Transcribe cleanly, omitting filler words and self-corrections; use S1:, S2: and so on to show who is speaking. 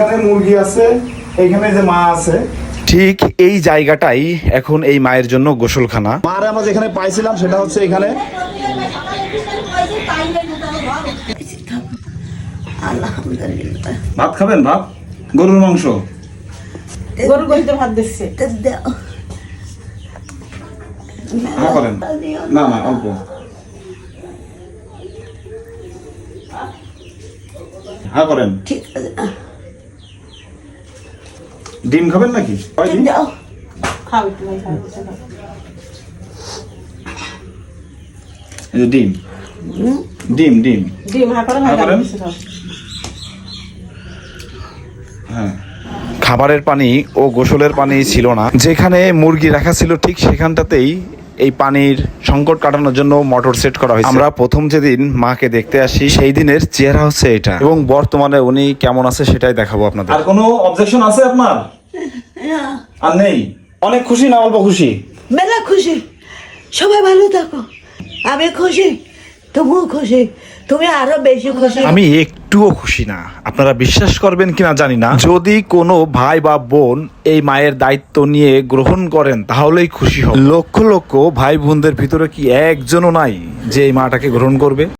S1: এখানে মুরগি আছে, এখানে যে মা আছে,
S2: ঠিক এই জায়গাটাই এখন এই মায়ের জন্য গোসলখানা।
S1: মারে আমরা যেখানে পাইছিলাম সেটা হচ্ছে এখানে।
S3: আলহামদুলিল্লাহ।
S1: ভাত খাবেন? ভাত, গরুর মাংস।
S4: গরু গইতে ভাত দিচ্ছে।
S1: হ্যাঁ করেন, না না অল্প। হ্যাঁ করেন।
S3: ঠিক আছে,
S1: ডিম খাবেন নাকি? কয়দিন?
S3: যাও।
S4: খাও একটু ভাই, খাও, খাও।
S1: এই যে ডিম, ডিম ডিম।
S4: ডিম হা করে ভাই
S1: হা করেন।
S4: দিচ্ছে খাও।
S1: হ্যাঁ,
S2: খাবারের পানি ও গোসলের পানি ছিল না। যেখানে মুরগি রাখা ছিল ঠিক সেখানটাতেই এই পানির সংকট কাটানোর জন্য মোটর সেট করা হয়েছে। আমরা প্রথম যেদিন মাকে দেখতে আসি সেই দিনের চেহারা হচ্ছে এটা, এবং বর্তমানে উনি কেমন আছে সেটাই দেখাবো আপনাদের।
S1: আর কোনো অবজেকশন আছে আপনার? আর নেই? অনেক খুশি না অল্প খুশি?
S3: মেলা খুশি, সবাই ভালো থাকো। আমি খুশি, তুমিও খুশি, তুমি আরো বেশি খুশি।
S2: আমি একটুও খুশি না। আপনারা বিশ্বাস করবেন কিনা জানি না, যদি কোনো ভাই বা বোন এই মায়ের দায়িত্ব নিয়ে গ্রহণ করেন তাহলেই খুশি হব। লক্ষ লক্ষ ভাই বোনদের ভিতরে কি একজনও নাই যে এই মাটাকে গ্রহণ করবে?